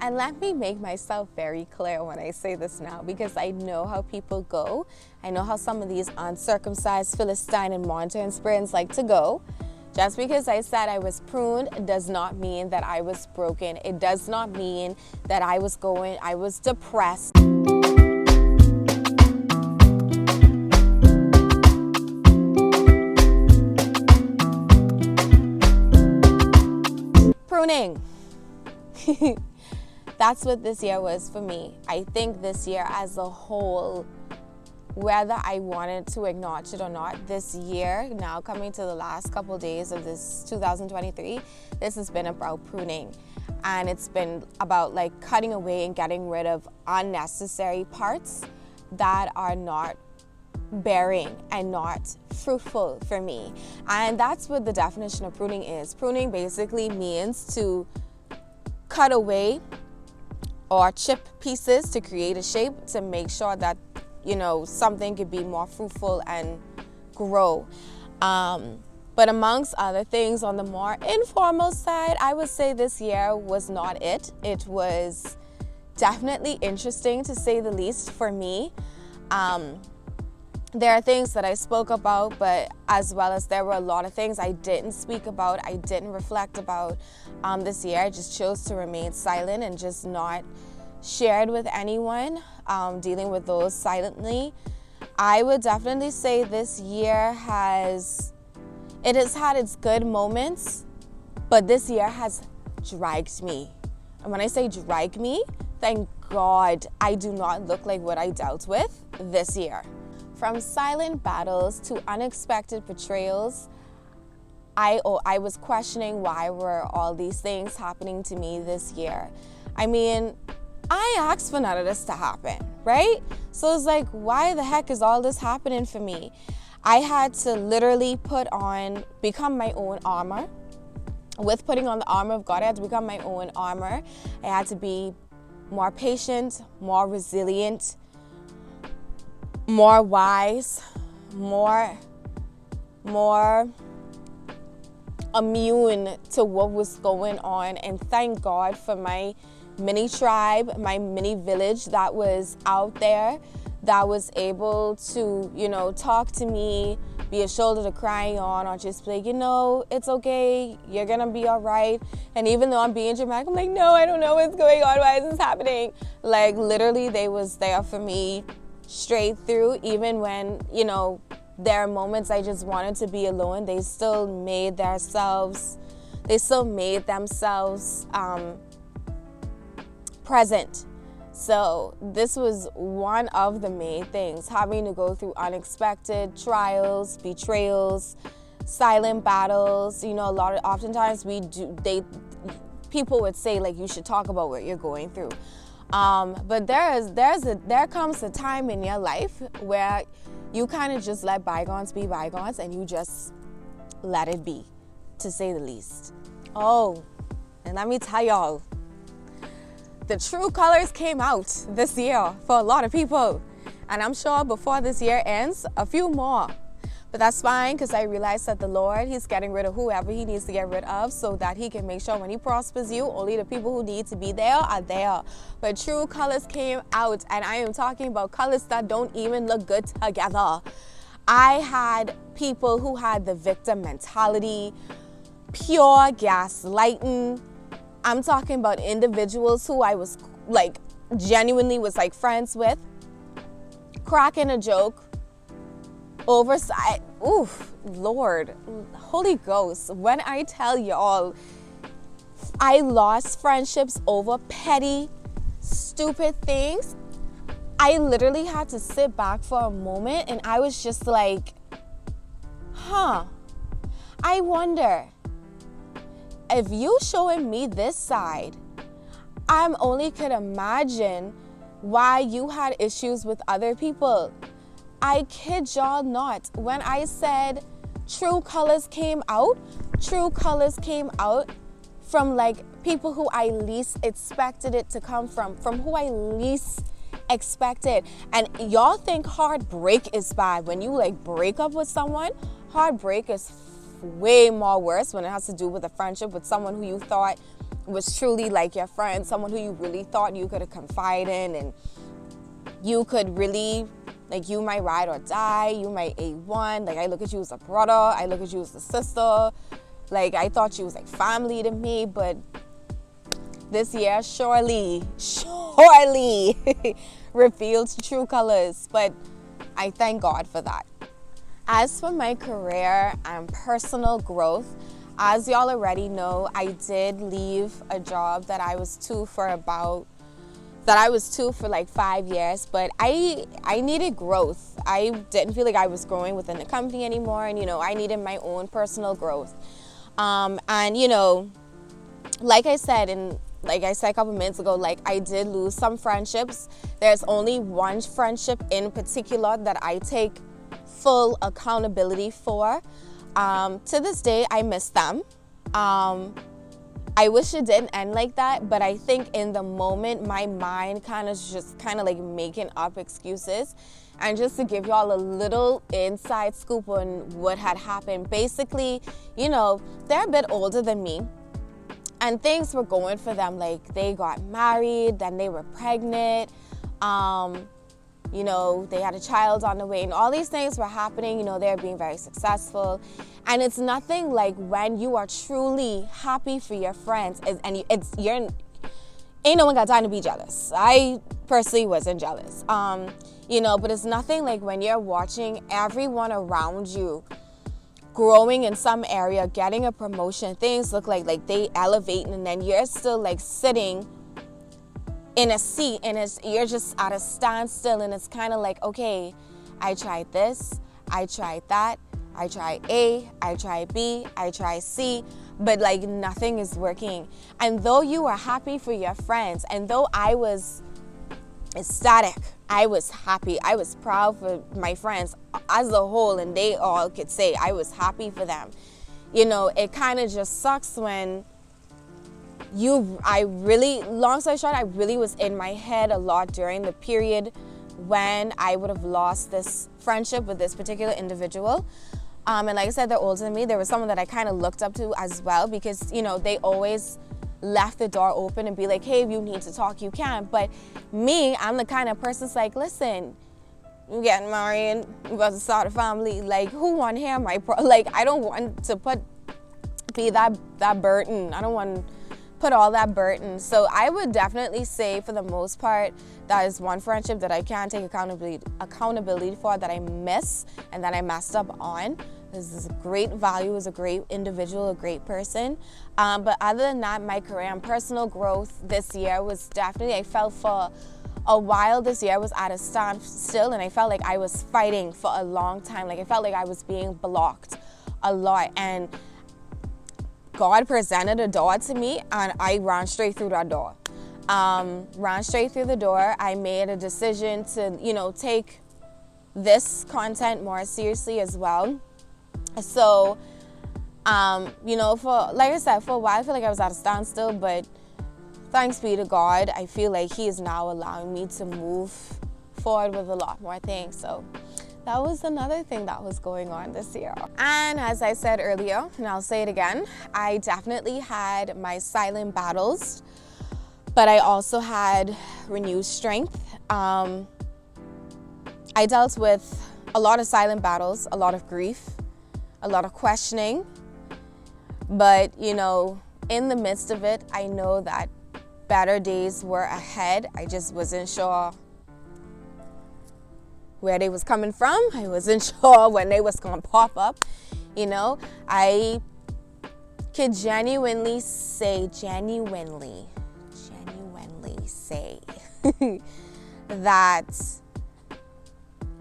And let me make myself very clear when I say this now, because I know how people go. I know how some of these uncircumcised Philistine and mountain spirits like to go. Just because I said I was pruned does not mean that I was broken. It does not mean that I was depressed. Pruning. That's what this year was for me. I think this year as a whole, whether I wanted to acknowledge it or not, this year, now coming to the last couple of days of this 2023, this has been about pruning. And it's been about like cutting away and getting rid of unnecessary parts that are not bearing and not fruitful for me. And that's what the definition of pruning is. Pruning basically means to cut away or chip pieces to create a shape to make sure that, you know, something could be more fruitful and grow. But amongst other things, on the more informal side, I would say this year was not it. It was definitely interesting, to say the least, for me. There are things that I spoke about, but as well as there were a lot of things I didn't speak about, I didn't reflect about this year. I just chose to remain silent and just not shared with anyone, dealing with those silently. I would definitely say this year has had its good moments, but this year has dragged me. And when I say drag me, thank God I do not look like what I dealt with this year. From silent battles to unexpected betrayals, I was questioning why were all these things happening to me this year. I mean, I asked for none of this to happen, right? So it's like, why the heck is all this happening for me? I had to literally become my own armor. With putting on the armor of God, I had to become my own armor. I had to be more patient, more resilient, more wise, more immune to what was going on. And thank God for my mini tribe, my mini village that was out there, that was able to, you know, talk to me, be a shoulder to cry on, or just be like, you know, it's okay, you're gonna be all right. And even though I'm being dramatic, I'm like, no, I don't know what's going on, why is this happening? Like, literally, they was there for me straight through. Even when, you know, there are moments I just wanted to be alone, they still made themselves present. So this was one of the main things, having to go through unexpected trials, betrayals, silent battles. You know, oftentimes people would say, like, you should talk about what you're going through. But there comes a time in your life where you kind of just let bygones be bygones, and you just let it be, to say the least. Oh, and let me tell y'all, the true colors came out this year for a lot of people. And I'm sure before this year ends, a few more. But that's fine, because I realize that the Lord, He's getting rid of whoever He needs to get rid of, so that He can make sure when He prospers you, only the people who need to be there are there. But true colors came out, and I am talking about colors that don't even look good together. I had people who had the victim mentality, pure gaslighting. I'm talking about individuals who I was like genuinely was like friends with, cracking a joke, oversight. Oof, Lord, Holy Ghost. When I tell y'all, I lost friendships over petty, stupid things, I literally had to sit back for a moment, and I was just like, I wonder, if you showing me this side, I'm only could imagine why you had issues with other people. I kid y'all not. When I said true colors came out from like people who I least expected it to come from who I least expected. And y'all think heartbreak is bad. When you like break up with someone, heartbreak is way more worse when it has to do with a friendship with someone who you thought was truly like your friend, someone who you really thought you could confide in, and you could really, like, you might ride or die, you might A1, like, I look at you as a brother, I look at you as a sister, like, I thought you was like family to me. But this year surely revealed true colors, but I thank God for that. As for my career and personal growth, as y'all already know, I did leave a job that I was to for like 5 years, but I needed growth. I didn't feel like I was growing within the company anymore, and I needed my own personal growth. And like I said a couple minutes ago, like, I did lose some friendships. There's only one friendship in particular that I take full accountability for. To this day, I miss them. I wish it didn't end like that, but I think in the moment, my mind kind of like making up excuses. And just to give y'all a little inside scoop on what had happened, basically, they're a bit older than me, and things were going for them. Like, they got married, then they were pregnant, they had a child on the way, and all these things were happening. They're being very successful. And it's nothing like when you are truly happy for your friends, and ain't no one got time to be jealous. I personally wasn't jealous. But it's nothing like when you're watching everyone around you growing in some area, getting a promotion, things look like they elevating, and then you're still like sitting in a seat, and you're just at a standstill, and it's kind of like, okay, I tried this, I tried that, I tried A, I tried B, I tried C, but like nothing is working. And though you are happy for your friends, and though I was ecstatic, I was happy, I was proud for my friends as a whole, and they all could say I was happy for them, it kind of just sucks when long story short, I really was in my head a lot during the period when I would have lost this friendship with this particular individual. And like I said, they're older than me. There was someone that I kind of looked up to as well, because, they always left the door open and be like, hey, if you need to talk, you can. But me, I'm the kind of person that's like, listen, you getting married, you about to start a family. Like, who want to hear I don't want to be that burden. I don't want to put all that burden. So I would definitely say, for the most part, that is one friendship that I can take accountability for, that I miss and that I messed up on. This is a great value, is a great individual, a great person. But other than that, my career and personal growth this year was definitely, I felt for a while this year I was at a standstill, and I felt like I was fighting for a long time. Like, I felt like I was being blocked a lot, and God presented a door to me, and I ran straight through that door. I made a decision to, take this content more seriously as well. So, like I said, for a while, I feel like I was at a standstill, but thanks be to God, I feel like He is now allowing me to move forward with a lot more things. So that was another thing that was going on this year. And as I said earlier, and I'll say it again, I definitely had my silent battles, but I also had renewed strength. I dealt with a lot of silent battles, a lot of grief, a lot of questioning, but in the midst of it, I know that better days were ahead. I just wasn't sure where they was coming from. I wasn't sure when they was gonna pop up. I could genuinely say that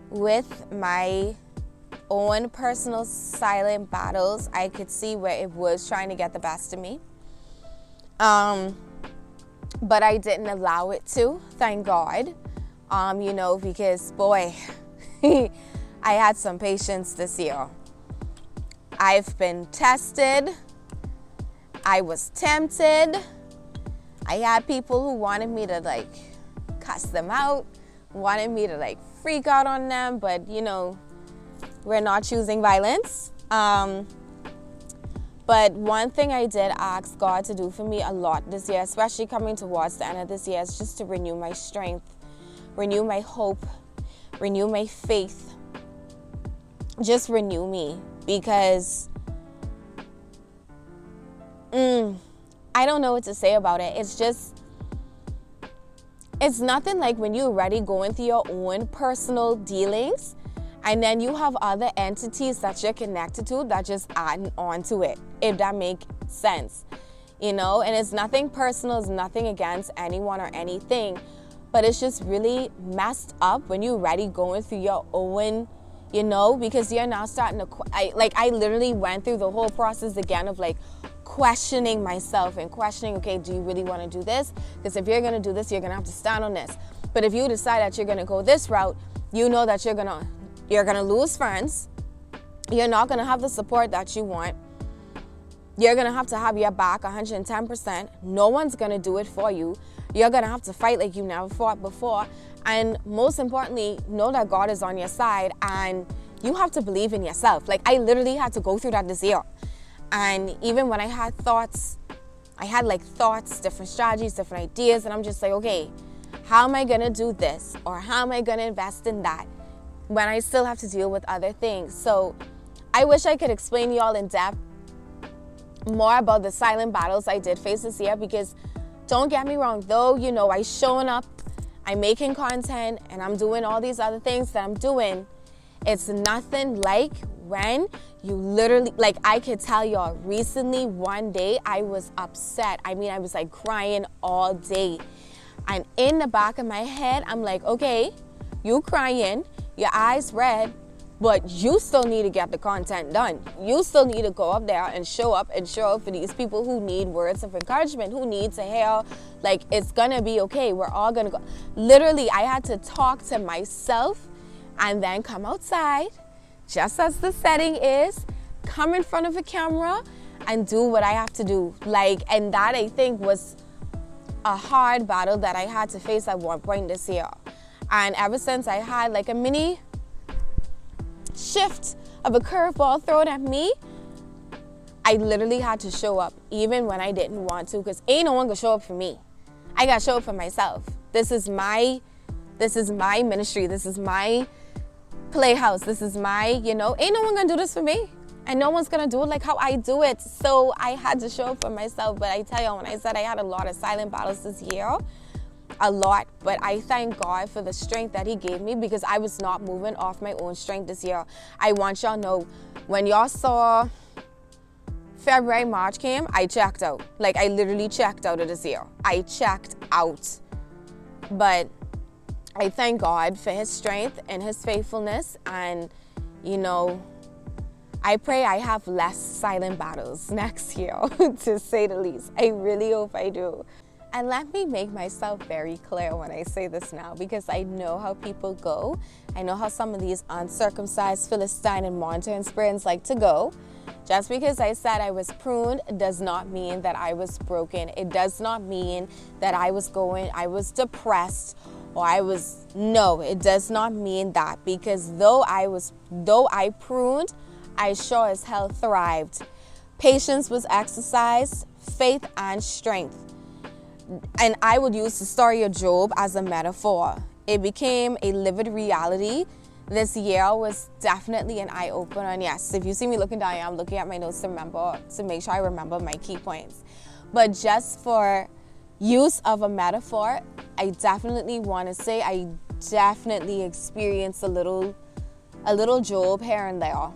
with my own personal silent battles, I could see where it was trying to get the best of me. But I didn't allow it to, thank God. Because boy, I had some patience this year. I've been tested. I was tempted. I had people who wanted me to cuss them out, wanted me to freak out on them, but we're not choosing violence. But But one thing I did ask God to do for me a lot this year, especially coming towards the end of this year, is just to renew my strength, renew my hope, renew my faith. Just renew me, because I don't know what to say about it. It's nothing like when you're already going through your own personal dealings, and then you have other entities that you're connected to that just add on to it, if that makes sense. And it's nothing personal, it's nothing against anyone or anything, but it's just really messed up when you're already going through your own, because you're now starting to, I literally went through the whole process again of like questioning myself and questioning, okay, do you really want to do this? Because if you're going to do this, you're going to have to stand on this. But if you decide that you're going to go this route, you know that you're going to lose friends. You're not going to have the support that you want. You're going to have your back 110%. No one's going to do it for you. You're going to have to fight like you never fought before. And most importantly, know that God is on your side, and you have to believe in yourself. Like, I literally had to go through that this year. And even when I had thoughts, different strategies, different ideas, and I'm just like, okay, how am I going to do this? Or how am I going to invest in that when I still have to deal with other things? So I wish I could explain y'all in depth more about the silent battles I did face this year, because don't get me wrong, though, I showing up, I'm making content, and I'm doing all these other things that I'm doing, it's nothing like when you literally, like, I could tell y'all, recently one day I was upset. I was like crying all day. And in the back of my head, I'm like, okay, you crying, your eyes red, but you still need to get the content done. You still need to go up there and show up for these people who need words of encouragement, who need to hear, like, it's gonna be okay. We're all gonna go. Literally, I had to talk to myself and then come outside, just as the setting is, come in front of a camera and do what I have to do. And that, I think, was a hard battle that I had to face at one point this year. And ever since I had like a mini shift of a curveball thrown at me, I literally had to show up even when I didn't want to, because ain't no one gonna show up for me. I gotta show up for myself. This is my ministry. This is my playhouse. This is my, ain't no one gonna do this for me. And no one's gonna do it like how I do it. So I had to show up for myself. But I tell you, when I said I had a lot of silent battles this year, a lot, but I thank God for the strength that he gave me, because I was not moving off my own strength this year. I want y'all to know, when y'all saw February, March came, I checked out. Like, I literally checked out of this year. I checked out. But I thank God for his strength and his faithfulness, and I pray I have less silent battles next year, to say the least. I really hope I do. And let me make myself very clear when I say this now, because I know how people go. I know how some of these uncircumcised Philistine and monitoring spirits like to go. Just because I said I was pruned does not mean that I was broken. It does not mean that I was depressed, or no, it does not mean that. Because though I pruned, I sure as hell thrived. Patience was exercised, faith and strength. And I would use the story of Job as a metaphor. It became a livid reality. This year was definitely an eye-opener. And yes, if you see me looking down, I'm looking at my notes to make sure I remember my key points. But just for use of a metaphor, I definitely want to say I definitely experienced a little Job here and there.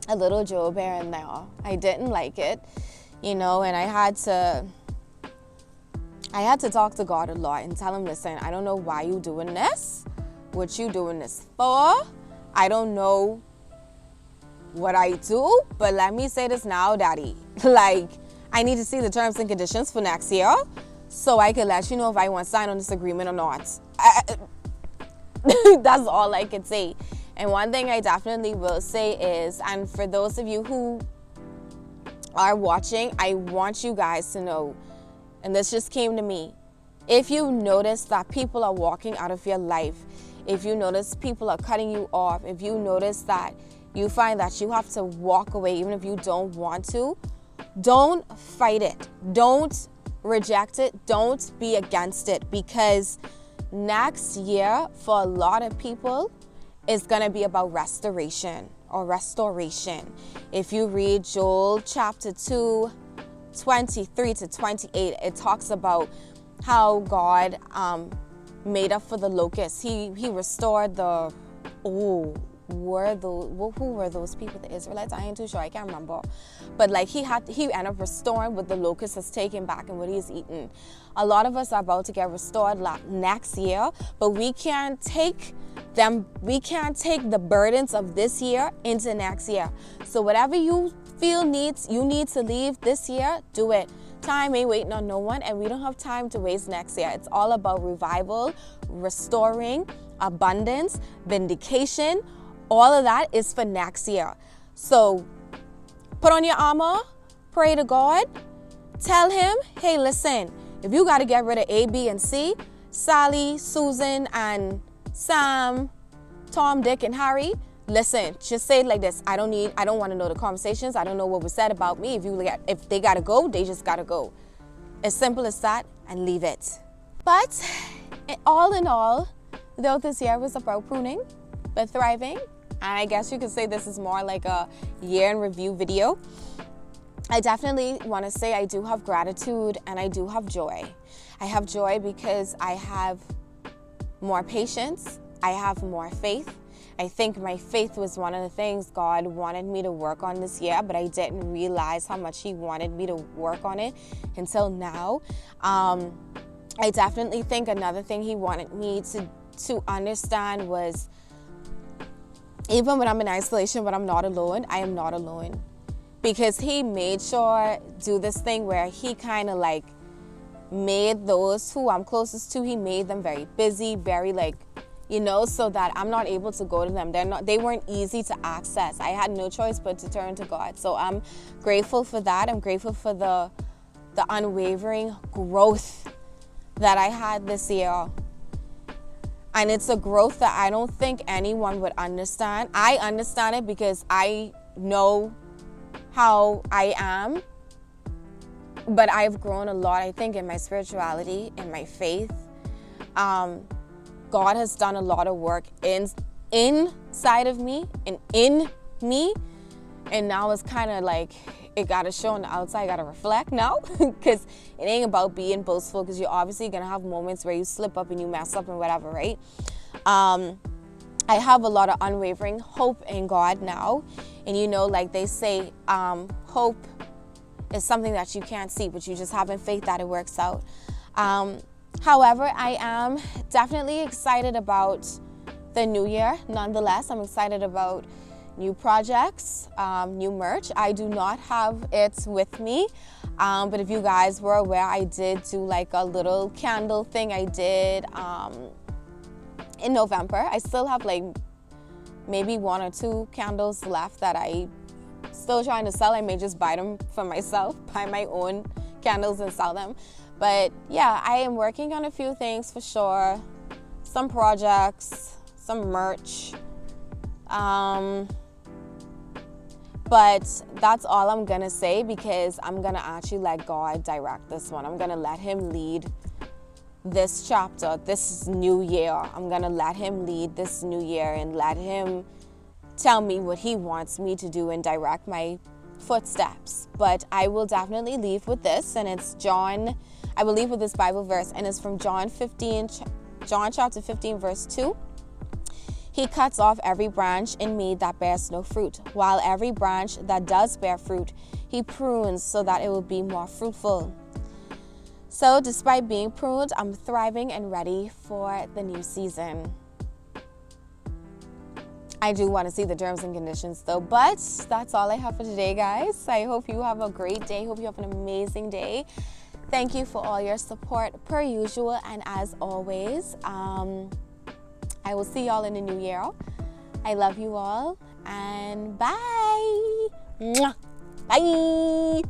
A little Job here and there. I didn't like it, and I had to talk to God a lot and tell him, listen, I don't know why you doing this, what you doing this for. I don't know what I do, but let me say this now, Daddy. Like, I need to see the terms and conditions for next year so I can let you know if I want to sign on this agreement or not. That's all I can say. And one thing I definitely will say is, and for those of you who are watching, I want you guys to know, and this just came to me, if you notice that people are walking out of your life, if you notice people are cutting you off, if you notice that you find that you have to walk away even if you don't want to, Don't fight it. Don't reject it. Don't be against it, because next year for a lot of people is going to be about restoration or restoration. If you read Joel chapter 2, 23 to 28, it talks about how God made up for the locusts. He restored the, who were those people, the Israelites? I ain't too sure, I can't remember. But like he ended up restoring what the locust has taken back and what he's eaten. A lot of us are about to get restored next year, but we can't take the burdens of this year into next year. So whatever you feel you need to leave this year, do it. Time ain't waiting on no one, and we don't have time to waste next year. It's all about revival, restoring, abundance, vindication. All of that is for next year. So put on your armor, pray to God, tell him, hey, listen, if you got to get rid of A, B, and C, Sally, Susan, and Sam, Tom, Dick, and Harry, listen, just say it like this. I don't want to know the conversations. I don't know what was said about me. If they got to go, they just got to go. As simple as that, and leave it. But all in all, though this year was about pruning, but thriving, and I guess you could say this is more like a year in review video, I definitely want to say I do have gratitude and I do have joy. I have joy because I have more patience. I have more faith. I think my faith was one of the things God wanted me to work on this year, but I didn't realize how much he wanted me to work on it until now. I definitely think another thing he wanted me to understand was, even when I'm in isolation, when I'm not alone, I am not alone. Because he made sure do this thing where he kind of like made those who I'm closest to, he made them very busy, very like, so that I'm not able to go to them. They weren't easy to access. I had no choice but to turn to God. So I'm grateful for that. I'm grateful for the unwavering growth that I had this year. And it's a growth that I don't think anyone would understand. I understand it because I know how I am. But I've grown a lot, I think, in my spirituality, in my faith. God has done a lot of work inside of me and in me. And now it's kind of like, it got to show on the outside, got to reflect now. Because it ain't about being boastful, because you're obviously going to have moments where you slip up and you mess up and whatever, right? I have a lot of unwavering hope in God now. And like they say, hope is something that you can't see, but you just have in faith that it works out. However, I am definitely excited about the new year. Nonetheless, I'm excited about new projects, new merch. I do not have it with me, but if you guys were aware, I did do like a little candle thing I did in November. I still have like maybe 1 or 2 candles left that I still trying to sell. I may just buy them for myself, buy my own candles and sell them. But yeah, I am working on a few things for sure. Some projects, some merch. But that's all I'm gonna say, because I'm gonna actually let God direct this one. I'm gonna let him lead this chapter, this new year. I'm gonna let him lead this new year and let him tell me what he wants me to do and direct my footsteps. But I will definitely leave with this, and it's I will leave with this Bible verse, and it's from John chapter 15, verse 2. He cuts off every branch in me that bears no fruit, while every branch that does bear fruit, he prunes so that it will be more fruitful. So despite being pruned, I'm thriving and ready for the new season. I do want to see the terms and conditions though, but that's all I have for today, guys. I hope you have a great day. Hope you have an amazing day. Thank you for all your support per usual, and as always, I will see y'all in the new year. I love you all, and bye. Mwah. Bye.